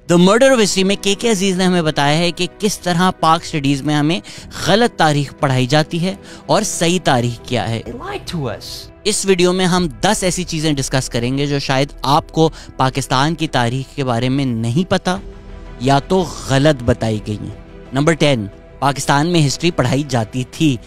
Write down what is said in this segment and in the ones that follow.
The murder of history में के अजीज ने हमें बताया है कि किस तरह पाक स्टडीज में हमें गलत तारीख पढ़ाई जाती है और सही तारीख क्या है। इस वीडियो में हम 10 ऐसी चीजें डिस्कस करेंगे जो शायद आपको पाकिस्तान की तारीख के बारे में नहीं पता या तो गलत बताई गई हैं। नंबर 10, पाकिस्तान में हिस्ट्री पढ़ाई जाती थी।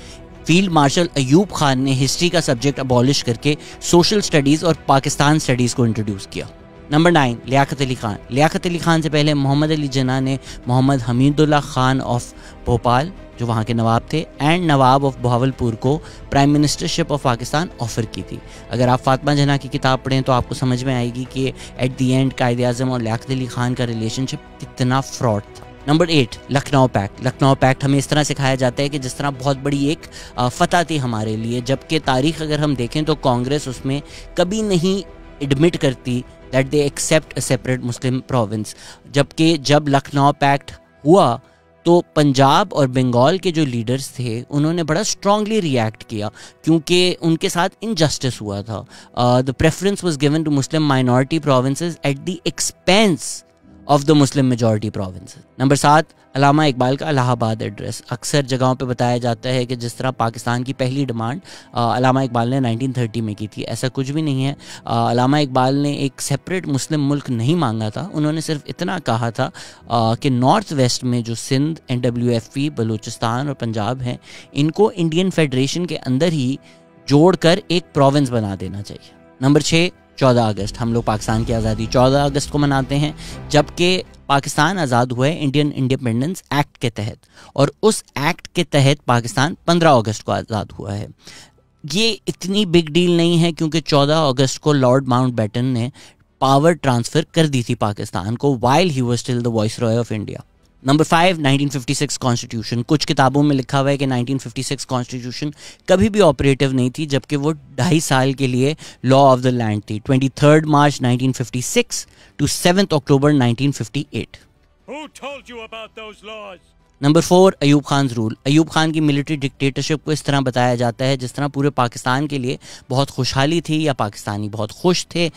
फील्ड मार्शल अयूब खान ने हिस्ट्री का सब्जेक्ट अबॉलिश करके सोशल स्टडीज और पाकिस्तान स्टडीज को इंट्रोड्यूस किया। नंबर 9, लियाकत अली खान। लियाकत अली खान से पहले मोहम्मद अली जिन्ना ने मोहम्मद हमीदुल्लाह खान ऑफ भोपाल, जो वहाँ के नवाब थे, एंड नवाब ऑफ बहावलपुर को prime ministership of Pakistan offer की थी। अगर आप फातिमा जिन्ना की किताब पढ़ें तो आपको समझ में आएगी कि एट दी एंड कायद आज़म और लियाकत अली खान का रिलेशनशिप कितना फ्रॉड था। Number 8, Lucknow pact. Lucknow pact हमें इस तरह सिखाया जाता है कि जिस तरह बहुत बड़ी एक फतह थी हमारे लिए, जबकि तारीख अगर हम देखें तो कांग्रेस उसमें कभी नहीं एडमिट करती that they accept a separate Muslim province. जबकि जब लखनऊ पैक्ट हुआ तो पंजाब और बंगाल के जो लीडर्स थे उन्होंने बड़ा स्ट्रांगली रिएक्ट किया क्योंकि उनके साथ इनजस्टिस हुआ था। The preference was given to Muslim minority provinces at the expense of the Muslim majority provinces. Number 7, Allama Iqbal का इलाहाबाद एड्रेस। अक्सर जगहों पे बताया जाता है कि जिस तरह पाकिस्तान की पहली डिमांड अल्लामा इकबाल ने 1930 में की थी, ऐसा कुछ भी नहीं है। अल्लामा इकबाल ने एक सेपरेट मुस्लिम मुल्क नहीं मांगा था, उन्होंने सिर्फ इतना कहा था कि नॉर्थ वेस्ट में जो सिंध, NWFP, बलूचिस्तान और पंजाब हैं, इनको इंडियन फेडरेशन के अंदर ही जोड़कर एक प्रोविंस बना देना चाहिए। नंबर 6, 14 अगस्त। हम लोग पाकिस्तान की आज़ादी 14 अगस्त को मनाते हैं, जबकि पाकिस्तान आज़ाद हुआ है इंडियन इंडिपेंडेंस एक्ट के तहत, और उस एक्ट के तहत पाकिस्तान 15 अगस्त को आज़ाद हुआ है। ये इतनी बिग डील नहीं है क्योंकि 14 अगस्त को लॉर्ड माउंटबेटन ने पावर ट्रांसफ़र कर दी थी पाकिस्तान को, while he was still the viceroy of India. Number 5, 1956 constitution. कुछ किताबों में लिखा हुआ है कि 1956 कॉन्स्टिट्यूशन कभी भी ऑपरेटिव नहीं थी, जबकि वो 2.5 साल के लिए लॉ ऑफ द लैंड थी। 23 March 1956 to 7 October 1958। Who told you about those laws? Number 4, Ayub Khan rule. Ayub Khan की मिलिट्री डिक्टेटरशिप को इस तरह बताया जाता है जिस तरह पूरे पाकिस्तान के लिए बहुत खुशहाली थी या पाकिस्तानी बहुत खुश थे।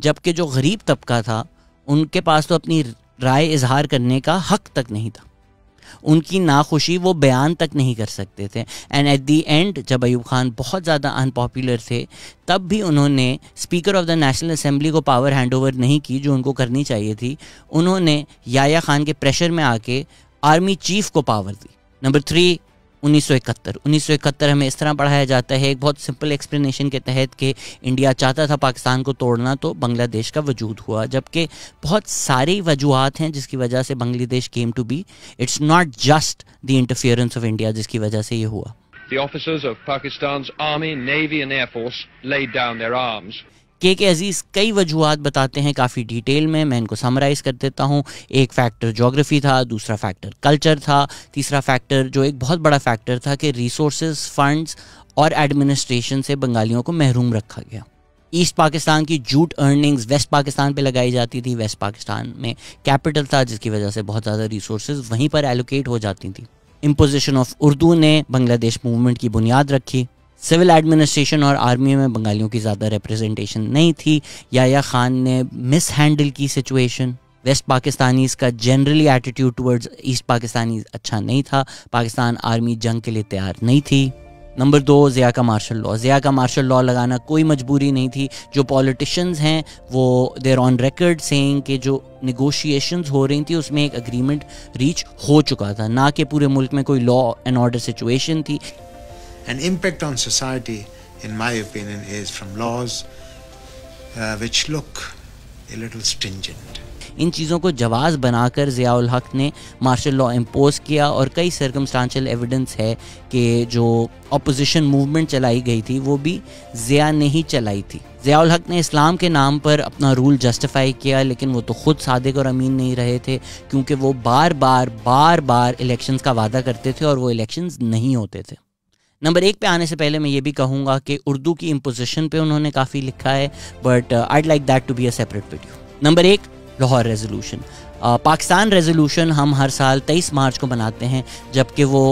जबकि जो गरीब तबका था उनके पास तो अपनी राय इजहार करने का हक तक नहीं था, उनकी नाखुशी वो बयान तक नहीं कर सकते थे। एंड एट दी एंड जब अयूब खान बहुत ज़्यादा अनपॉपुलर थे तब भी उन्होंने speaker of the national assembly को पावर हैंड ओवर नहीं की जो उनको करनी चाहिए थी। उन्होंने याया खान के प्रेशर में आके आर्मी चीफ को पावर दी। नंबर 3, 1971 हमें इस तरह पढ़ाया जाता है एक बहुत सिंपल एक्सप्लेनेशन के तहत कि इंडिया चाहता था पाकिस्तान को तोड़ना तो बांग्लादेश का वजूद हुआ, जबकि बहुत सारी वजूहात हैं जिसकी वजह से Bangladesh came to be. It's not just the interference of India जिसकी वजह से ये हुआ। The officers of Pakistan's army, navy and air force laid down their arms. के अजीज़ कई वजूहात बताते हैं काफ़ी डिटेल में, मैं इनको समराइज़ कर देता हूँ। एक फैक्टर ज्योग्राफी था, दूसरा फैक्टर कल्चर था, तीसरा फैक्टर जो एक बहुत बड़ा फैक्टर था कि रिसोर्सेज, फंड्स और एडमिनिस्ट्रेशन से बंगालियों को महरूम रखा गया। ईस्ट पाकिस्तान की जूट अर्निंग्स वेस्ट पाकिस्तान पे लगाई जाती थी, वेस्ट पाकिस्तान में कैपिटल था जिसकी वजह से बहुत ज़्यादा रिसोर्सेज वहीं पर एलोकेट हो जाती थी। इम्पोजिशन ऑफ उर्दू ने बांग्लादेश मूवमेंट की बुनियाद रखी। सिविल एडमिनिस्ट्रेशन और आर्मी में बंगालियों की ज़्यादा रिप्रेजेंटेशन नहीं थी। याया खान ने मिस हैंडल की सिचुएशन। वेस्ट पाकिस्तानीज का generally attitude towards east Pakistanis अच्छा नहीं था। पाकिस्तान आर्मी जंग के लिए तैयार नहीं थी। नंबर 2, ज़िया का मार्शल लॉ। ज़िया का मार्शल लॉ लगाना कोई मजबूरी नहीं थी। जो पॉलिटिशियंस हैं वो देर ऑन रिकॉर्ड सेइंग कि जो नेगोशिएशंस हो रही थी उसमें एक एग्रीमेंट रीच हो चुका था, ना कि पूरे मुल्क में कोई लॉ एंड ऑर्डर सिचुएशन थी। An impact on society, in my opinion, is from laws which look a little stringent. इन चीज़ों को जवाज़ बनाकर ज़ियाउल हक ने मार्शल लॉ इम्पोज किया और कई सर्कमस्टांशियल एविडेंस है कि जो अपोजिशन मूवमेंट चलाई गई थी वो भी ज़िया ने ही चलाई थी। ज़ियाउल हक ने इस्लाम के नाम पर अपना रूल जस्टिफाई किया, लेकिन वो तो ख़ुद सादिक और अमीन नहीं रहे थे क्योंकि वो बार बार इलेक्शंस का वादा करते थे और वो इलेक्शंस नहीं होते थे। नंबर 1 पे आने से पहले मैं ये भी कहूँगा कि उर्दू की इम्पोजिशन पे उन्होंने काफ़ी लिखा है, but I'd like that to be a separate video. Number 1, Lahore resolution. Pakistan resolution हम हर साल 23 मार्च को मनाते हैं, जबकि वो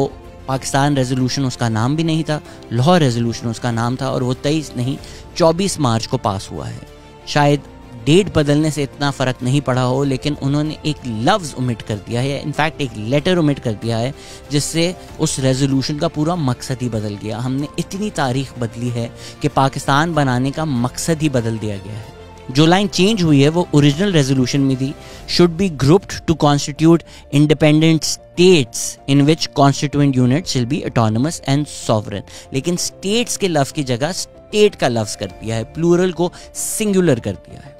पाकिस्तान रेजोल्यूशन उसका नाम भी नहीं था, लाहौर रेजोल्यूशन उसका नाम था, और वो 23 नहीं 24 मार्च को पास हुआ है। शायद डेट बदलने से इतना फ़र्क नहीं पड़ा हो, लेकिन उन्होंने एक लफ्ज़ ओमिट कर दिया है, इनफैक्ट एक लेटर ओमिट कर दिया है, जिससे उस रेजोल्यूशन का पूरा मकसद ही बदल गया। हमने इतनी तारीख बदली है कि पाकिस्तान बनाने का मकसद ही बदल दिया गया है। जो लाइन चेंज हुई है वो ओरिजिनल रेजोल्यूशन में थी, should be grouped to constitute independent states in which constituent units will be autonomous and sovereign. लेकिन स्टेट्स के लफ्ज़ की जगह स्टेट का लफ्ज़ कर दिया है, प्लूरल को सिंगुलर कर दिया है।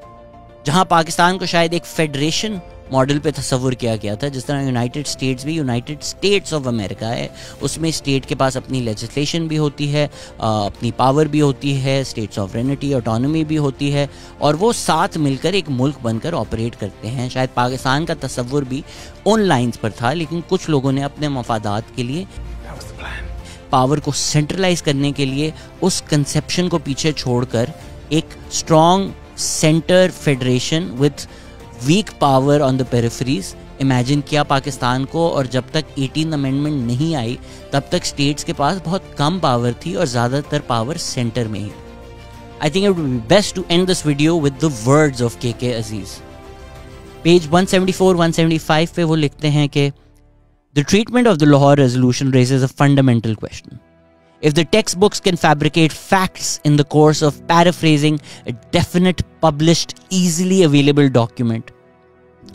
जहां पाकिस्तान को शायद एक फेडरेशन मॉडल पे तस्वुर किया गया था, जिस तरह यूनाइटेड स्टेट्स भी यूनाइटेड स्टेट्स ऑफ अमेरिका है, उसमें स्टेट के पास अपनी लेजिस्लेशन भी होती है, अपनी पावर भी होती है, स्टेट सॉवरेनिटी ऑटोनॉमी भी होती है, और वो साथ मिलकर एक मुल्क बनकर ऑपरेट करते हैं। शायद पाकिस्तान का तस्वुर भी उन लाइंस पर था, लेकिन कुछ लोगों ने अपने मफादात के लिए पावर को सेंट्रलाइज करने के लिए उस कंसेप्शन को पीछे छोड़कर एक strong centre federation with weak power on the peripheries imagine किया पाकिस्तान को। और जब तक 18th अमेंडमेंट नहीं आई तब तक स्टेट्स के पास बहुत कम पावर थी और ज़्यादातर पावर सेंटर में ही। I think it would be best to end this video with the words of K Aziz. Page 174-175 पे वो लिखते हैं कि the treatment of the Lahore resolution raises a fundamental question. If the textbooks can fabricate facts in the course of paraphrasing a definite, published, easily available document,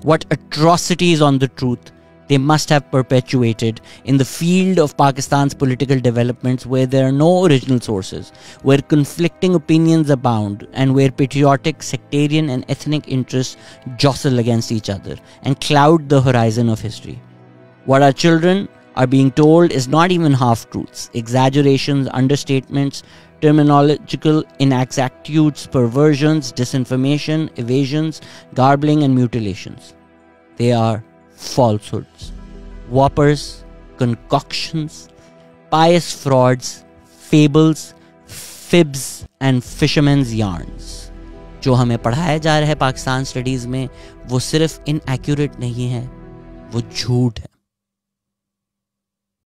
what atrocities on the truth they must have perpetuated in the field of Pakistan's political developments, where there are no original sources, where conflicting opinions abound, and where patriotic, sectarian and ethnic interests jostle against each other and cloud the horizon of history. What our children are being told is not even half-truths, exaggerations, understatements, terminological inexactitudes, perversions, disinformation, evasions, garbling and mutilations. They are falsehoods, whoppers, concoctions, pious frauds, fables, fibs and fishermen's yarns. जो हमें पढ़ाया जा रहा है Pakistan studies में वो सिर्फ inaccurate नहीं है, वो झूठ है।